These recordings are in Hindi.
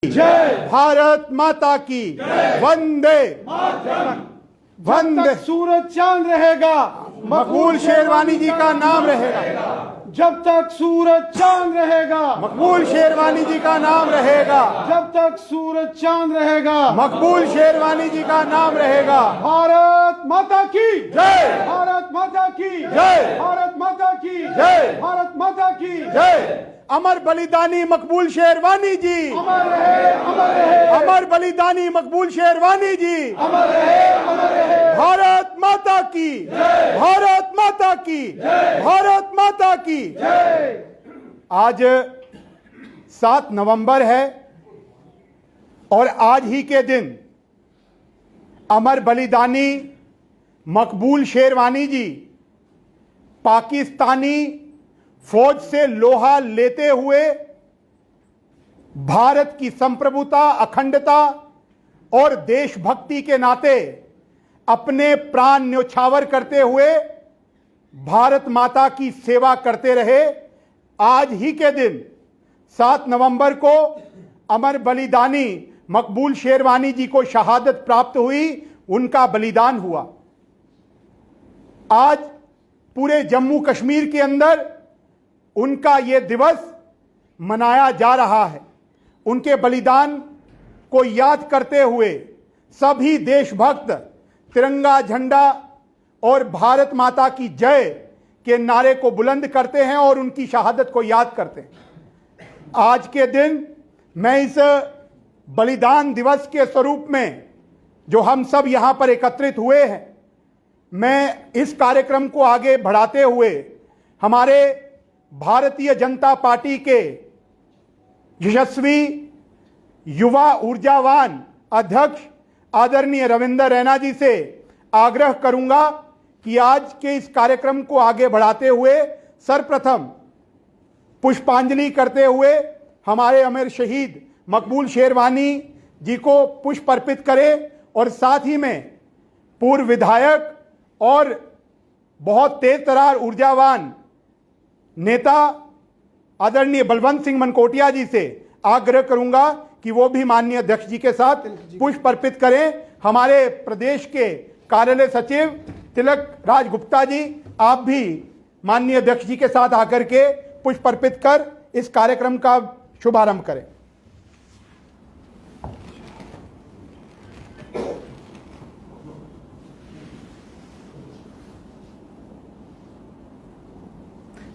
जय भारत माता की वंदे वंदे। सूरज चांद रहेगा, मकबूल शेरवानी जी का नाम रहेगा। जब तक सूरज चांद रहेगा, मकबूल शेरवानी जी का नाम रहेगा। जब तक सूरज चांद रहेगा, मकबूल शेरवानी जी का नाम रहेगा। भारत माता की जय, भारत माता की जय, भारत माता की जय, भारत माता की जय। अमर बलिदानी मकबूल शेरवानी जी, अमर रहे, अमर रहे, अमर बलिदानी मकबूल शेरवानी जी, अमर रहे, अमर रहे। भारत माता की, भारत माता की, भारत माता की। आज 7 नवंबर है और आज ही के दिन अमर बलिदानी मकबूल शेरवानी जी पाकिस्तानी फौज से लोहा लेते हुए भारत की संप्रभुता, अखंडता और देशभक्ति के नाते अपने प्राण न्योछावर करते हुए भारत माता की सेवा करते रहे। आज ही के दिन 7 नवंबर को अमर बलिदानी मकबूल शेरवानी जी को शहादत प्राप्त हुई, उनका बलिदान हुआ। आज पूरे जम्मू कश्मीर के अंदर उनका ये दिवस मनाया जा रहा है। उनके बलिदान को याद करते हुए सभी देशभक्त तिरंगा झंडा और भारत माता की जय के नारे को बुलंद करते हैं और उनकी शहादत को याद करते हैं। आज के दिन मैं इस बलिदान दिवस के स्वरूप में जो हम सब यहाँ पर एकत्रित हुए हैं, मैं इस कार्यक्रम को आगे बढ़ाते हुए हमारे भारतीय जनता पार्टी के यशस्वी युवा ऊर्जावान अध्यक्ष आदरणीय रविंदर रैना जी से आग्रह करूंगा कि आज के इस कार्यक्रम को आगे बढ़ाते हुए सर्वप्रथम पुष्पांजलि करते हुए हमारे अमर शहीद मकबूल शेरवानी जी को पुष्प अर्पित करें और साथ ही में पूर्व विधायक और बहुत तेज तरार ऊर्जावान नेता आदरणीय बलवंत सिंह मनकोटिया जी से आग्रह करूंगा कि वो भी माननीय अध्यक्ष जी के साथ पुष्प अर्पित करें। हमारे प्रदेश के कार्यालय सचिव तिलक राज गुप्ता जी, आप भी माननीय अध्यक्ष जी के साथ आकर के पुष्प अर्पित कर इस कार्यक्रम का शुभारंभ करें।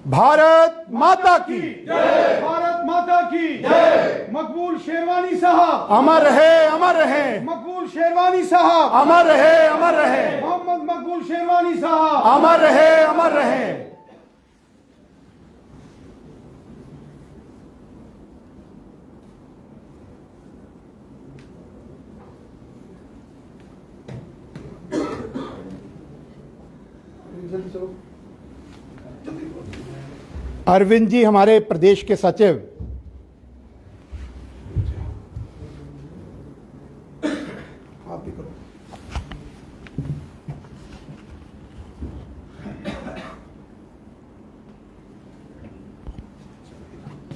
भारत माता की जय, भारत माता की जय। मकबूल शेरवानी साहब अमर रहे, अमर रहे। मकबूल शेरवानी साहब अमर रहे, अमर रहे। मोहम्मद मकबूल शेरवानी साहब अमर रहे, अमर रहे। अरविंद जी हमारे प्रदेश के सचिव, आप भी करो।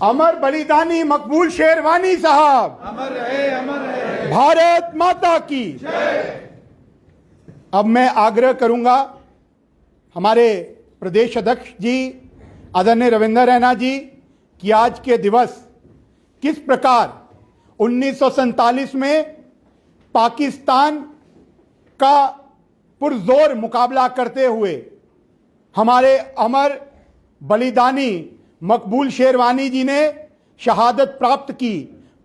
अमर बलिदानी मकबूल शेरवानी साहब अमर रहे, अमर रहे। भारत माता की जय। अब मैं आग्रह करूंगा हमारे प्रदेश अध्यक्ष जी आदरणीय रविंदर रैना जी कि आज के दिवस किस प्रकार 1947 में पाकिस्तान का पुरजोर मुकाबला करते हुए हमारे अमर बलिदानी मकबूल शेरवानी जी ने शहादत प्राप्त की,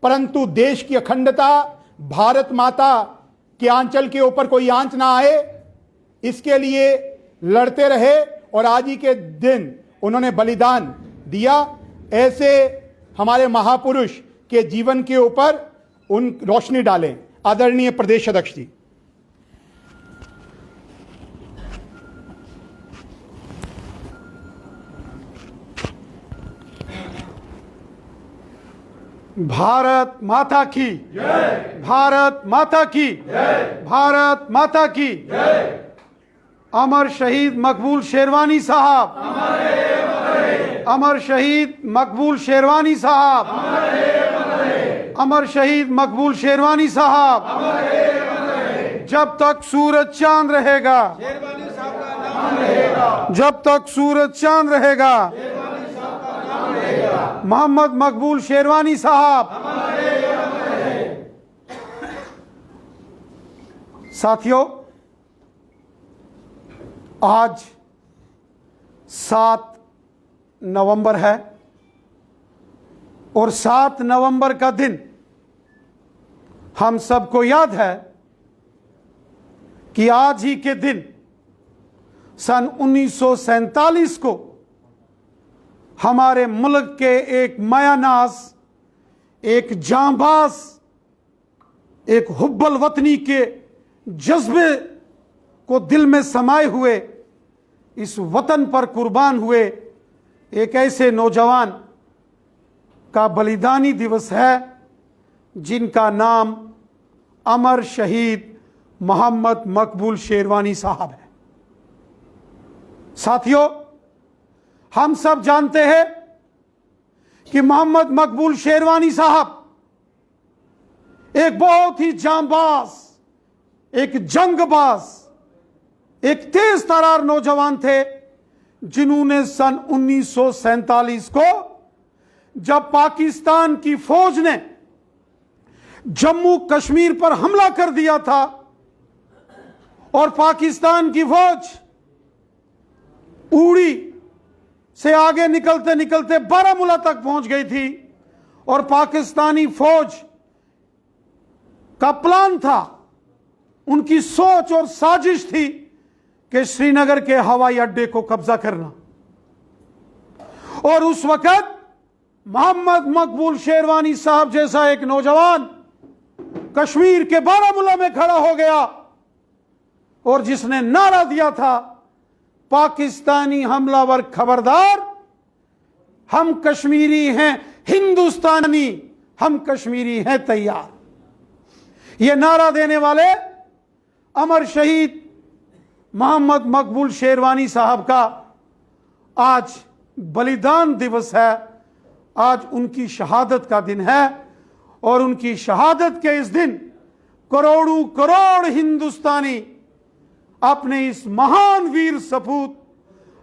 परंतु देश की अखंडता, भारत माता के आंचल के ऊपर कोई आंच ना आए, इसके लिए लड़ते रहे और आज ही के दिन उन्होंने बलिदान दिया। ऐसे हमारे महापुरुष के जीवन के ऊपर उन रोशनी डालें। आदरणीय प्रदेश अध्यक्ष जी। भारत माता की जय, भारत माता की जय, भारत माता की जय। अमर शहीद मकबूल शेरवानी साहब अमर रहे, अमर रहे। अमर शहीद मकबूल शेरवानी साहब अमर रहे, अमर रहे। अमर शहीद मकबूल शेरवानी साहब, जब तक सूरज चांद रहेगा, जब तक सूरज चांद रहेगा, मोहम्मद मकबूल शेरवानी साहब। साथियों, आज 7 नवंबर है और 7 नवंबर का दिन हम सबको याद है कि आज ही के दिन सन 1947 को हमारे मुल्क के एक मायानाज, एक जांबाज, एक हुब्बल वतनी के जज्बे को दिल में समाए हुए इस वतन पर कुर्बान हुए एक ऐसे नौजवान का बलिदानी दिवस है जिनका नाम अमर शहीद मोहम्मद मकबूल शेरवानी साहब है। साथियों, हम सब जानते हैं कि मोहम्मद मकबूल शेरवानी साहब एक बहुत ही जांबाज, एक जंगबाज, एक तेज तरार नौजवान थे जिन्होंने सन 1947 को, जब पाकिस्तान की फौज ने जम्मू कश्मीर पर हमला कर दिया था और पाकिस्तान की फौज उड़ी से आगे निकलते निकलते बारामूला तक पहुंच गई थी और पाकिस्तानी फौज का प्लान था, उनकी सोच और साजिश थी कि श्रीनगर के हवाई अड्डे को कब्जा करना। और उस वक्त मोहम्मद मकबूल शेरवानी साहब जैसा एक नौजवान कश्मीर के बारामूला में खड़ा हो गया और जिसने नारा दिया था, पाकिस्तानी हमलावर खबरदार, हम कश्मीरी हैं हिंदुस्तानी, हम कश्मीरी हैं तैयार। यह नारा देने वाले अमर शहीद मोहम्मद मकबूल शेरवानी साहब का आज बलिदान दिवस है। आज उनकी शहादत का दिन है और उनकी शहादत के इस दिन करोड़ों करोड़ हिंदुस्तानी अपने इस महान वीर सपूत,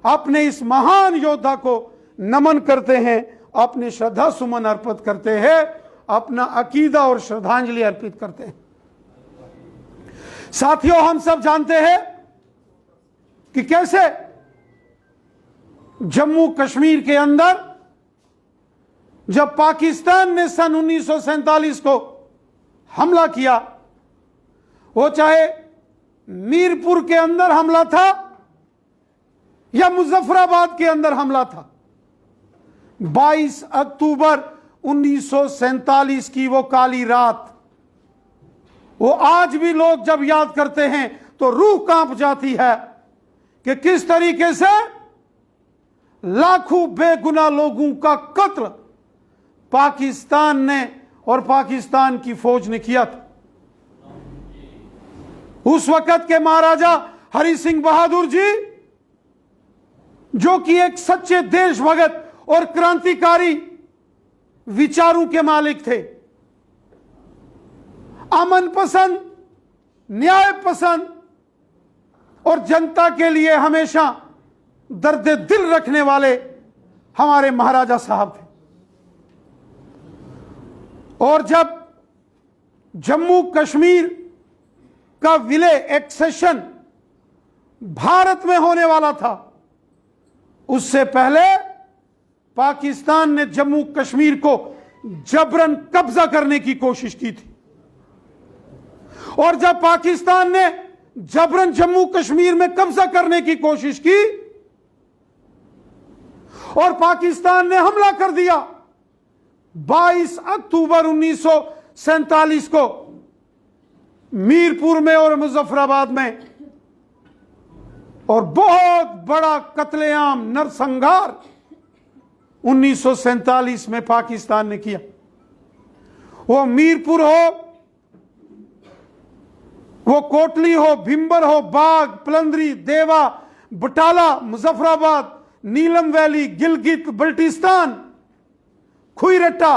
अपने इस महान योद्धा को नमन करते हैं, अपने श्रद्धा सुमन अर्पित करते हैं, अपना अकीदा और श्रद्धांजलि अर्पित करते हैं। साथियों, हम सब जानते हैं कि कैसे जम्मू कश्मीर के अंदर जब पाकिस्तान ने सन 1947 को हमला किया, वो चाहे मीरपुर के अंदर हमला था या मुजफ्फराबाद के अंदर हमला था, 22 अक्टूबर 1947 की वो काली रात, वो आज भी लोग जब याद करते हैं तो रूह कांप जाती है कि किस तरीके से लाखों बेगुनाह लोगों का कत्ल पाकिस्तान ने और पाकिस्तान की फौज ने किया था। उस वक्त के महाराजा हरि सिंह बहादुर जी, जो कि एक सच्चे देशभक्त और क्रांतिकारी विचारों के मालिक थे, अमन पसंद, न्याय पसंद और जनता के लिए हमेशा दर्द दिल रखने वाले हमारे महाराजा साहब थे। और जब जम्मू कश्मीर का विलय एक्सेशन भारत में होने वाला था, उससे पहले पाकिस्तान ने जम्मू कश्मीर को जबरन कब्जा करने की कोशिश की थी। और जब पाकिस्तान ने जबरन जम्मू कश्मीर में कब्जा करने की कोशिश की और पाकिस्तान ने हमला कर दिया 22 अक्टूबर 1947 को मीरपुर में और मुजफ्फराबाद में, और बहुत बड़ा कत्लेआम नरसंहार 1947 में पाकिस्तान ने किया। वो मीरपुर हो, वो कोटली हो, भिंबर हो, बाग, पलंदरी, देवा, बटाला, मुजफ्फराबाद, नीलम वैली, गिलगित बल्टिस्तान, खुईरट्टा,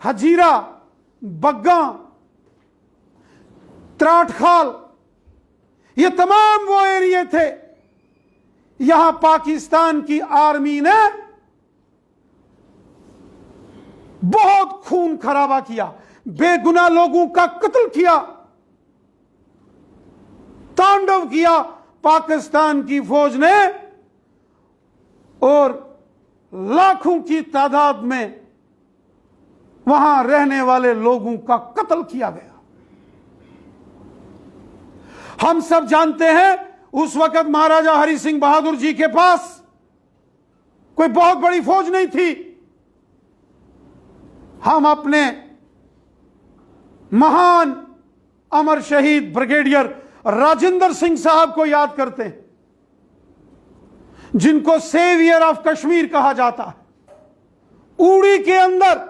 हजीरा, बग्गा, त्राटखाल, ये तमाम वो एरिया थे, यहां पाकिस्तान की आर्मी ने बहुत खून खराबा किया, बेगुनाह लोगों का कत्ल किया, तांडव किया पाकिस्तान की फौज ने, और लाखों की तादाद में वहां रहने वाले लोगों का कत्ल किया गया। हम सब जानते हैं उस वक्त महाराजा हरि सिंह बहादुर जी के पास कोई बहुत बड़ी फौज नहीं थी। हम अपने महान अमर शहीद ब्रिगेडियर राजेंद्र सिंह साहब को याद करते हैं, जिनको सेवियर ऑफ कश्मीर कहा जाता है। उड़ी के अंदर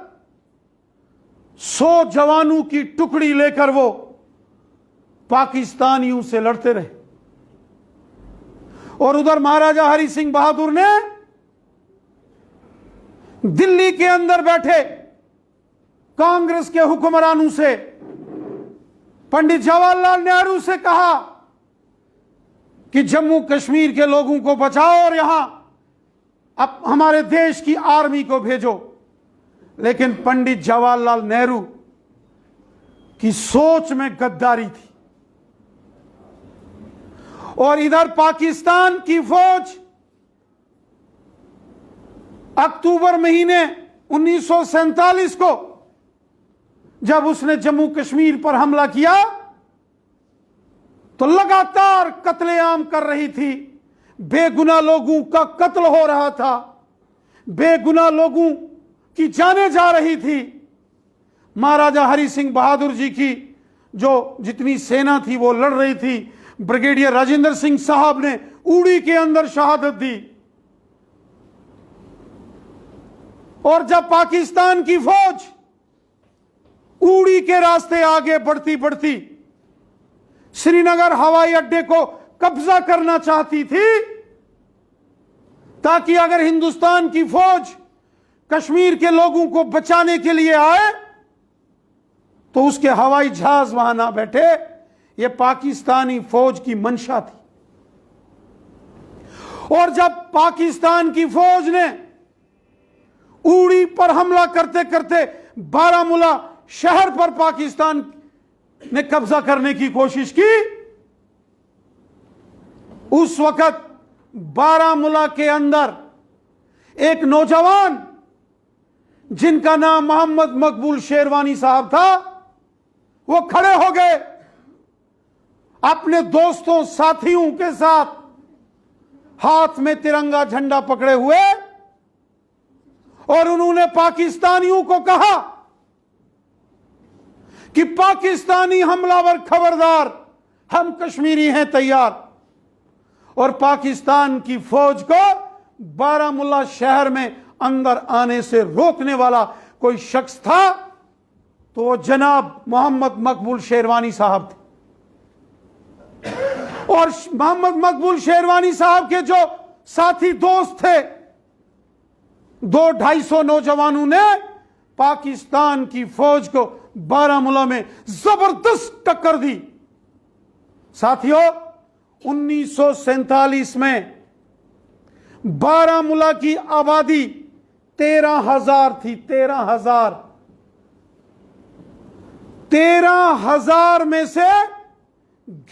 100 जवानों की टुकड़ी लेकर वो पाकिस्तानियों से लड़ते रहे, और उधर महाराजा हरि सिंह बहादुर ने दिल्ली के अंदर बैठे कांग्रेस के हुक्मरानों से, पंडित जवाहरलाल नेहरू से कहा कि जम्मू कश्मीर के लोगों को बचाओ और यहां अब हमारे देश की आर्मी को भेजो। लेकिन पंडित जवाहरलाल नेहरू की सोच में गद्दारी थी, और इधर पाकिस्तान की फौज अक्टूबर महीने 1947 को जब उसने जम्मू कश्मीर पर हमला किया तो लगातार कत्लेआम कर रही थी, बेगुनाह लोगों का कत्ल हो रहा था, बेगुनाह लोगों की जानें जा रही थी। महाराजा हरि सिंह बहादुर जी की जो जितनी सेना थी वो लड़ रही थी। ब्रिगेडियर राजेंद्र सिंह साहब ने उड़ी के अंदर शहादत दी, और जब पाकिस्तान की फौज उड़ी के रास्ते आगे बढ़ती बढ़ती श्रीनगर हवाई अड्डे को कब्जा करना चाहती थी, ताकि अगर हिंदुस्तान की फौज कश्मीर के लोगों को बचाने के लिए आए तो उसके हवाई जहाज वहां ना बैठे, यह पाकिस्तानी फौज की मंशा थी। और जब पाकिस्तान की फौज ने उड़ी पर हमला करते करते बारामूला शहर पर पाकिस्तान ने कब्जा करने की कोशिश की, उस वक्त बारामूला के अंदर एक नौजवान जिनका नाम मोहम्मद मकबूल शेरवानी साहब था, वो खड़े हो गए अपने दोस्तों साथियों के साथ, हाथ में तिरंगा झंडा पकड़े हुए, और उन्होंने पाकिस्तानियों को कहा कि पाकिस्तानी हमलावर खबरदार, हम कश्मीरी हैं तैयार। और पाकिस्तान की फौज को बारामूला शहर में अंदर आने से रोकने वाला कोई शख्स था तो वो जनाब मोहम्मद मकबूल शेरवानी साहब थे। और मोहम्मद मकबूल शेरवानी साहब के जो साथी दोस्त थे, 200-250 नौजवानों ने पाकिस्तान की फौज को बारामूला में जबरदस्त टक्कर दी। साथियों, 1947 में बारामूला की आबादी 13,000 थी। 13,000 में से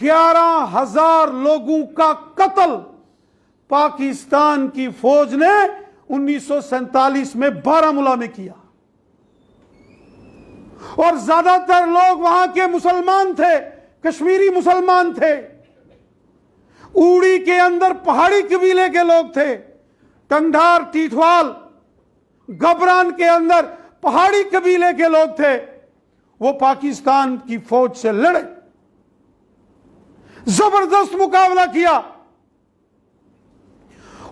11,000 लोगों का कत्ल पाकिस्तान की फौज ने 1947 में बारामूला में किया, और ज्यादातर लोग वहां के मुसलमान थे, कश्मीरी मुसलमान थे। उड़ी के अंदर पहाड़ी कबीले के लोग थे, टंगधार, टीठवाल, गबरान के अंदर पहाड़ी कबीले के लोग थे। वो पाकिस्तान की फौज से लड़े, जबरदस्त मुकाबला किया,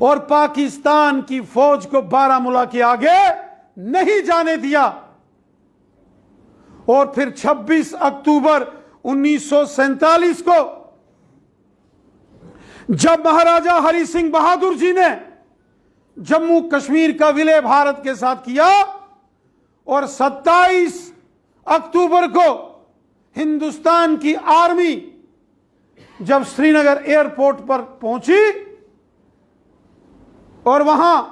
और पाकिस्तान की फौज को बारामूला के आगे नहीं जाने दिया। और फिर 26 अक्टूबर 1947 को जब महाराजा हरि सिंह बहादुर जी ने जम्मू कश्मीर का विलय भारत के साथ किया, और 27 अक्टूबर को हिंदुस्तान की आर्मी जब श्रीनगर एयरपोर्ट पर पहुंची और वहां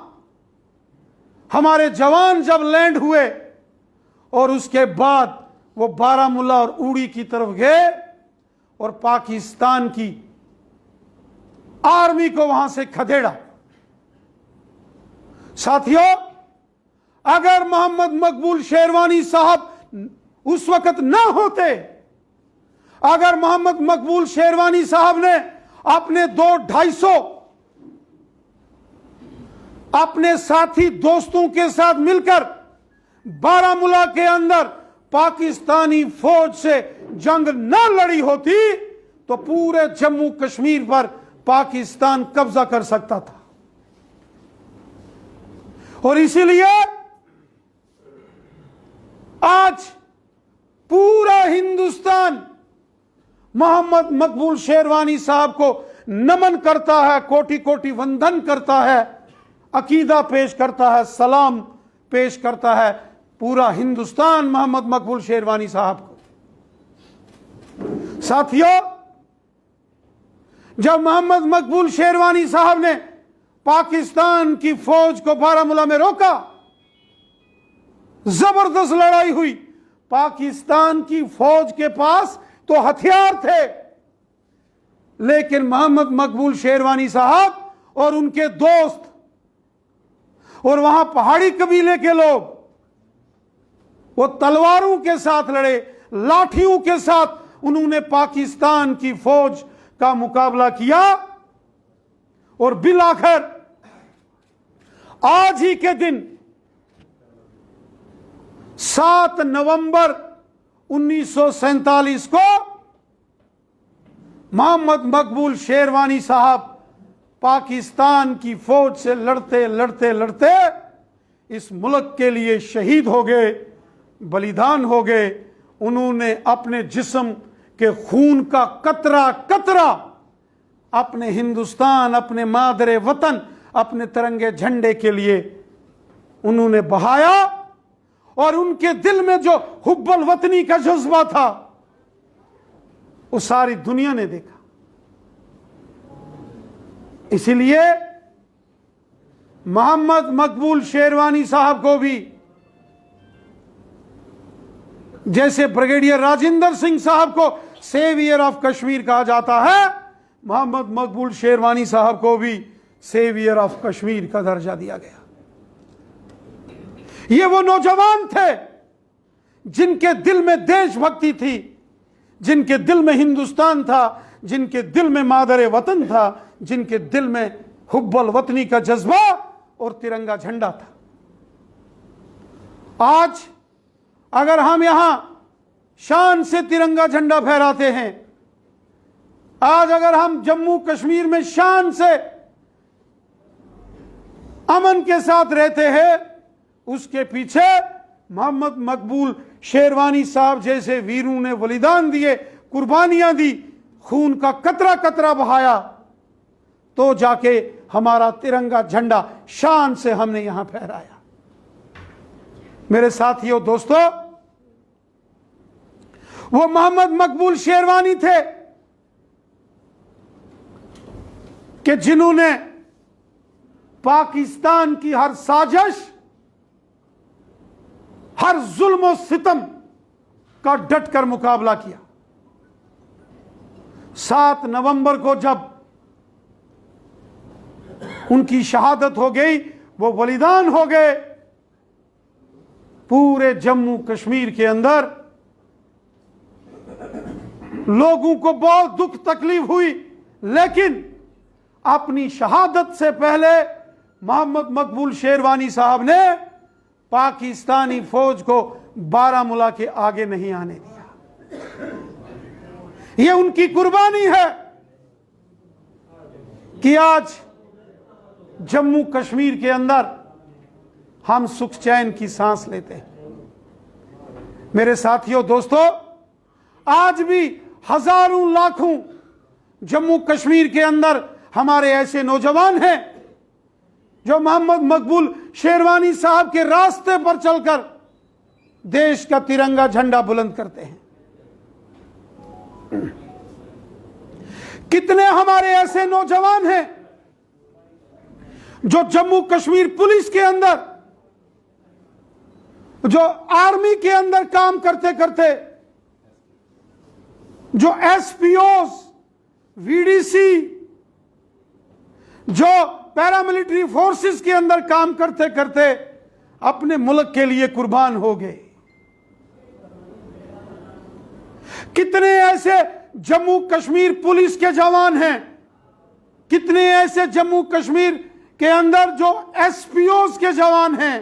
हमारे जवान जब लैंड हुए और उसके बाद वो बारामूला और उड़ी की तरफ गए और पाकिस्तान की आर्मी को वहां से खदेड़ा। साथियों, अगर मोहम्मद मकबूल शेरवानी साहब उस वक्त ना होते, अगर मोहम्मद मकबूल शेरवानी साहब ने अपने 200-250 अपने साथी दोस्तों के साथ मिलकर बारामूला के अंदर पाकिस्तानी फौज से जंग न लड़ी होती तो पूरे जम्मू कश्मीर पर पाकिस्तान कब्जा कर सकता था। और इसीलिए आज पूरा हिंदुस्तान मोहम्मद मकबूल शेरवानी साहब को नमन करता है, कोटि कोटि वंदन करता है, अकीदा पेश करता है, सलाम पेश करता है। पूरा हिंदुस्तान मोहम्मद मकबूल शेरवानी साहब को। साथियों, जब मोहम्मद मकबूल शेरवानी साहब ने पाकिस्तान की फौज को बारामूला में रोका, जबरदस्त लड़ाई हुई। पाकिस्तान की फौज के पास तो हथियार थे, लेकिन मोहम्मद मकबूल शेरवानी साहब और उनके दोस्त और वहां पहाड़ी कबीले के लोग वो तलवारों के साथ लड़े, लाठियों के साथ उन्होंने पाकिस्तान की फौज का मुकाबला किया और बिलाखिर आज ही के दिन 7 नवंबर 1947 को मोहम्मद मकबूल शेरवानी साहब पाकिस्तान की फौज से लड़ते लड़ते लड़ते इस मुल्क के लिए शहीद हो गए, बलिदान हो गए। उन्होंने अपने जिस्म के खून का कतरा कतरा अपने हिंदुस्तान, अपने मादरे वतन, अपने तिरंगे झंडे के लिए उन्होंने बहाया और उनके दिल में जो हुब्बल वतनी का जज्बा था वो सारी दुनिया ने देखा। इसीलिए मोहम्मद मकबूल शेरवानी साहब को भी, जैसे ब्रिगेडियर राजेंद्र सिंह साहब को सेवियर ऑफ कश्मीर कहा जाता है, मोहम्मद मकबूल शेरवानी साहब को भी सेवियर ऑफ कश्मीर का दर्जा दिया गया। ये वो नौजवान थे जिनके दिल में देशभक्ति थी, जिनके दिल में हिंदुस्तान था, जिनके दिल में मादरे वतन था, जिनके दिल में हुब्बल वतनी का जज्बा और तिरंगा झंडा था। आज अगर हम यहां शान से तिरंगा झंडा फहराते हैं, आज अगर हम जम्मू कश्मीर में शान से अमन के साथ रहते हैं, उसके पीछे मोहम्मद मकबूल शेरवानी साहब जैसे वीरों ने बलिदान दिए, कुर्बानियां दी, खून का कतरा कतरा बहाया, तो जाके हमारा तिरंगा झंडा शान से हमने यहां फहराया। मेरे साथियों, दोस्तों, वो मोहम्मद मकबूल शेरवानी थे कि जिन्होंने पाकिस्तान की हर साजिश, हर जुल्म और सितम का डटकर मुकाबला किया। 7 नवंबर को जब उनकी शहादत हो गई, वो बलिदान हो गए, पूरे जम्मू कश्मीर के अंदर लोगों को बहुत दुख तकलीफ हुई, लेकिन अपनी शहादत से पहले मोहम्मद मकबूल शेरवानी साहब ने पाकिस्तानी फौज को बारामूला के आगे नहीं आने दिया। यह उनकी कुर्बानी है कि आज जम्मू कश्मीर के अंदर हम सुख चैन की सांस लेते हैं। मेरे साथियों, दोस्तों, आज भी हजारों लाखों जम्मू कश्मीर के अंदर हमारे ऐसे नौजवान हैं जो मोहम्मद मकबूल शेरवानी साहब के रास्ते पर चलकर देश का तिरंगा झंडा बुलंद करते हैं। कितने हमारे ऐसे नौजवान हैं जो जम्मू कश्मीर पुलिस के अंदर, जो आर्मी के अंदर काम करते करते, जो एसपीओ, वीडीसी, जो पैरामिलिट्री फोर्सेस के अंदर काम करते करते अपने मुल्क के लिए कुर्बान हो गए। कितने ऐसे जम्मू कश्मीर पुलिस के जवान हैं, कितने ऐसे जम्मू कश्मीर के अंदर जो एसपीओ के जवान हैं,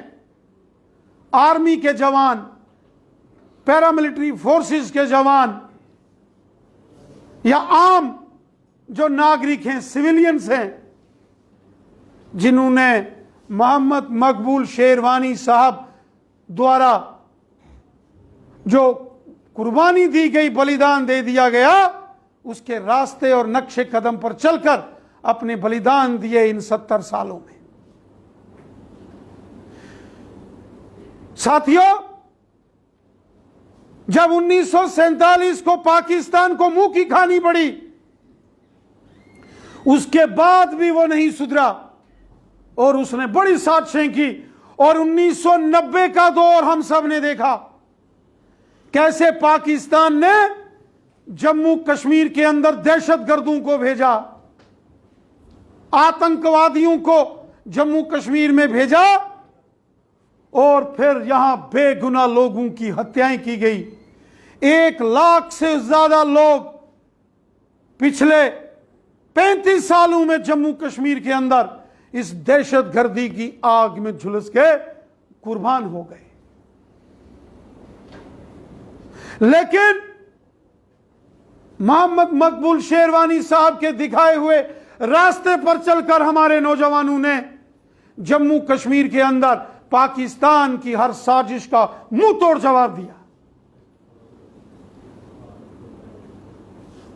आर्मी के जवान, पैरामिलिट्री फोर्सेस के जवान, या आम जो नागरिक हैं, सिविलियंस हैं, जिन्होंने मोहम्मद मकबूल शेरवानी साहब द्वारा जो कुर्बानी दी गई, बलिदान दे दिया गया, उसके रास्ते और नक्शे कदम पर चलकर अपने बलिदान दिए इन 70 सालों में। साथियों, जब 1947 को पाकिस्तान को मुंह की खानी पड़ी, उसके बाद भी वो नहीं सुधरा और उसने बड़ी साजिशें की। और 1990 का दौर हम सब ने देखा, कैसे पाकिस्तान ने जम्मू कश्मीर के अंदर दहशतगर्दों को भेजा, आतंकवादियों को जम्मू कश्मीर में भेजा, और फिर यहां बेगुनाह लोगों की हत्याएं की गई। 1 लाख से ज्यादा लोग पिछले 35 सालों में जम्मू कश्मीर के अंदर इस दहशतगर्दी की आग में झुलस के कुर्बान हो गए। लेकिन मोहम्मद मकबूल शेरवानी साहब के दिखाए हुए रास्ते पर चलकर हमारे नौजवानों ने जम्मू कश्मीर के अंदर पाकिस्तान की हर साजिश का मुंह तोड़ जवाब दिया।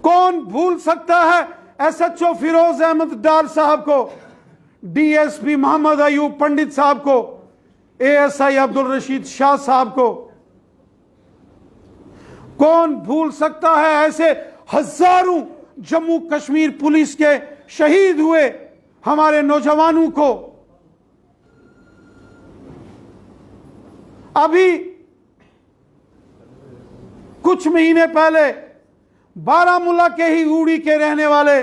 कौन भूल सकता है एसएचओ फिरोज अहमद डार साहब को, डीएसपी मोहम्मद अयूब पंडित साहब को, एएसआई अब्दुल रशीद शाह साहब को। कौन भूल सकता है ऐसे हजारों जम्मू कश्मीर पुलिस के शहीद हुए हमारे नौजवानों को। अभी कुछ महीने पहले बारामूला के ही उड़ी के रहने वाले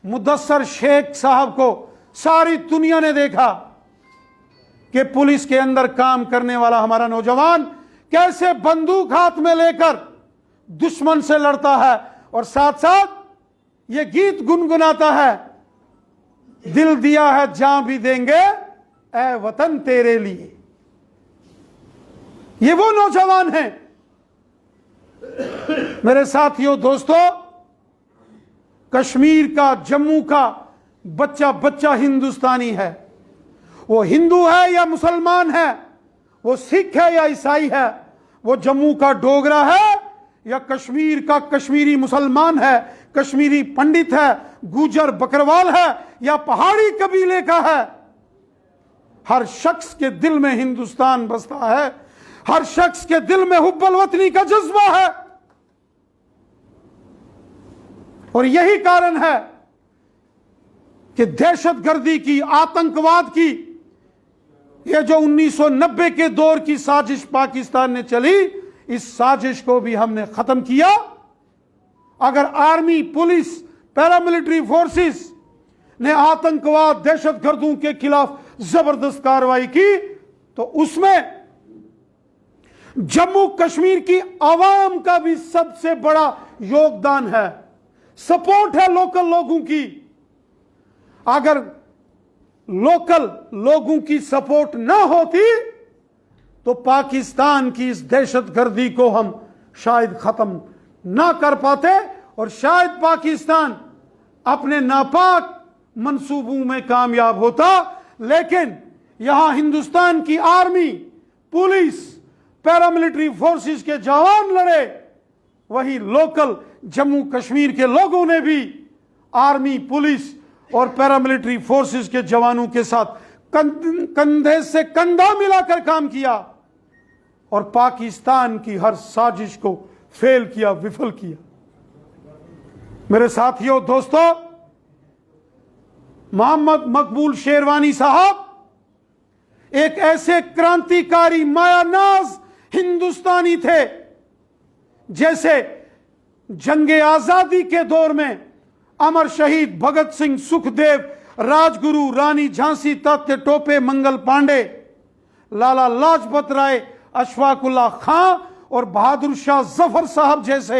मुदस्सर शेख साहब को सारी दुनिया ने देखा कि पुलिस के अंदर काम करने वाला हमारा नौजवान कैसे बंदूक हाथ में लेकर दुश्मन से लड़ता है और साथ साथ ये गीत गुनगुनाता है, दिल दिया है जान भी देंगे ऐ वतन तेरे लिए। ये वो नौजवान हैं। मेरे साथियों, दोस्तों, कश्मीर का, जम्मू का बच्चा बच्चा हिंदुस्तानी है। वो हिंदू है या मुसलमान है, वो सिख है या ईसाई है, वो जम्मू का डोगरा है या कश्मीर का कश्मीरी मुसलमान है, कश्मीरी पंडित है, गुजर बकरवाल है या पहाड़ी कबीले का है। हर शख्स के दिल में हिंदुस्तान बसता है, हर शख्स के दिल में हुब्बुल वतनी का जज्बा है। और यही कारण है कि दहशतगर्दी की, आतंकवाद की, ये जो 1990 के दौर की साजिश पाकिस्तान ने चली, इस साजिश को भी हमने खत्म किया। अगर आर्मी, पुलिस, पैरामिलिट्री फोर्सेस ने आतंकवाद, दहशतगर्दों के खिलाफ जबरदस्त कार्रवाई की, तो उसमें जम्मू कश्मीर की आवाम का भी सबसे बड़ा योगदान है, सपोर्ट है लोकल लोगों की। अगर लोकल लोगों की सपोर्ट ना होती तो पाकिस्तान की इस दहशतगर्दी को हम शायद खत्म ना कर पाते और शायद पाकिस्तान अपने नापाक मंसूबों में कामयाब होता। लेकिन यहां हिंदुस्तान की आर्मी, पुलिस, पैरामिलिट्री फोर्सेस के जवान लड़े, वहीं लोकल जम्मू कश्मीर के लोगों ने भी आर्मी, पुलिस और पैरामिलिट्री फोर्सेस के जवानों के साथ कंधे से कंधा मिलाकर काम किया और पाकिस्तान की हर साजिश को फेल किया, विफल किया। मेरे साथियों, दोस्तों, मोहम्मद मकबूल शेरवानी साहब एक ऐसे क्रांतिकारी मायानाज हिंदुस्तानी थे जैसे जंगे आजादी के दौर में अमर शहीद भगत सिंह, सुखदेव, राजगुरु, रानी झांसी, तात्या टोपे, मंगल पांडे, लाला लाजपत राय, अशफाकुल्लाह खां और बहादुर शाह जफर साहब जैसे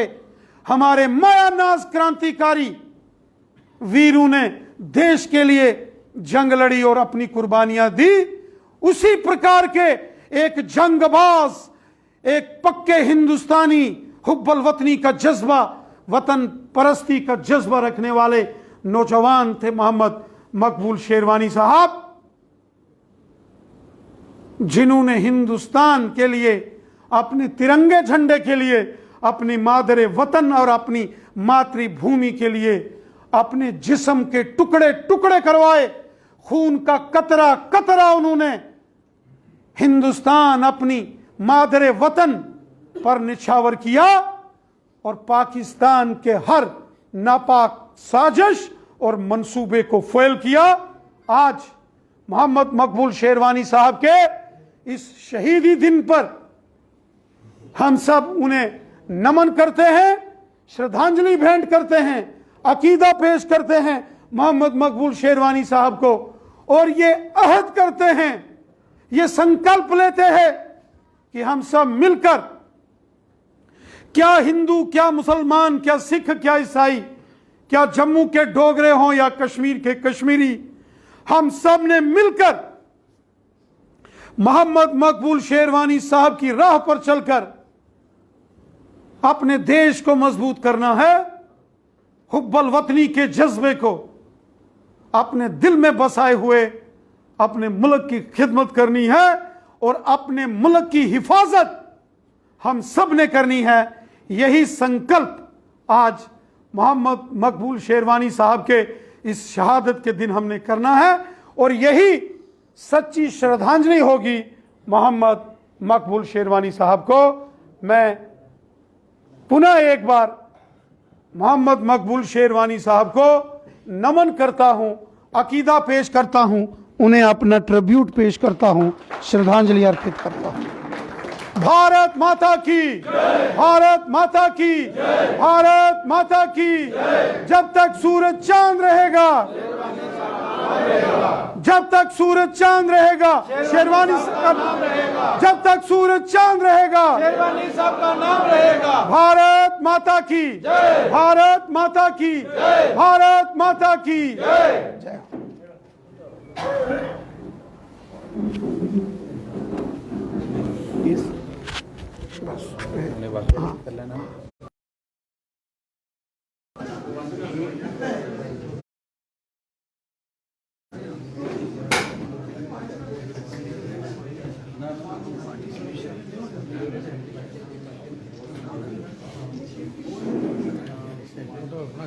हमारे मायानाज क्रांतिकारी वीरों ने देश के लिए जंग लड़ी और अपनी कुर्बानियां दी। उसी प्रकार के एक जंगबाज, एक पक्के हिंदुस्तानी, हुब्बल वतनी का जज्बा, वतन परस्ती का जज्बा रखने वाले नौजवान थे मोहम्मद मकबूल शेरवानी साहब, जिन्होंने हिंदुस्तान के लिए, अपने तिरंगे झंडे के लिए, अपनी मादरे वतन और अपनी मातृभूमि के लिए अपने जिस्म के टुकड़े टुकड़े करवाए। खून का कतरा कतरा उन्होंने हिंदुस्तान, अपनी मादरे वतन पर निछावर किया और पाकिस्तान के हर नापाक साजिश और मंसूबे को फेल किया। आज मोहम्मद मकबूल शेरवानी साहब के इस शहीदी दिन पर हम सब उन्हें नमन करते हैं, श्रद्धांजलि भेंट करते हैं, अकीदा पेश करते हैं मोहम्मद मकबूल शेरवानी साहब को, और ये अहद करते हैं, ये संकल्प लेते हैं कि हम सब मिलकर, क्या हिंदू, क्या मुसलमान, क्या सिख, क्या ईसाई, क्या जम्मू के डोगरे हों या कश्मीर के कश्मीरी, हम सब ने मिलकर मोहम्मद मकबूल शेरवानी साहब की राह पर चलकर अपने देश को मजबूत करना है। हुब्बल वतनी के जज्बे को अपने दिल में बसाए हुए अपने मुल्क की खिदमत करनी है और अपने मुल्क की हिफाजत हम सब ने करनी है। यही संकल्प आज मोहम्मद मकबूल शेरवानी साहब के इस शहादत के दिन हमने करना है और यही सच्ची श्रद्धांजलि होगी मोहम्मद मकबूल शेरवानी साहब को। मैं पुनः एक बार मोहम्मद मकबूल शेरवानी साहब को नमन करता हूं, अकीदा पेश करता हूं, उन्हें अपना ट्रिब्यूट पेश करता हूं, श्रद्धांजलि अर्पित करता हूं। भारत माता की, भारत माता की, भारत माता की। जब तक सूरज चांद रहेगा, जब तक सूरज चांद रहेगा, शेरवानी साहब का नाम रहेगा। जब तक सूरज चांद रहेगा, शेरवानी साहब का नाम रहेगा। भारत माता की, भारत माता की, भारत माता की जय। कर लेना। तो अपना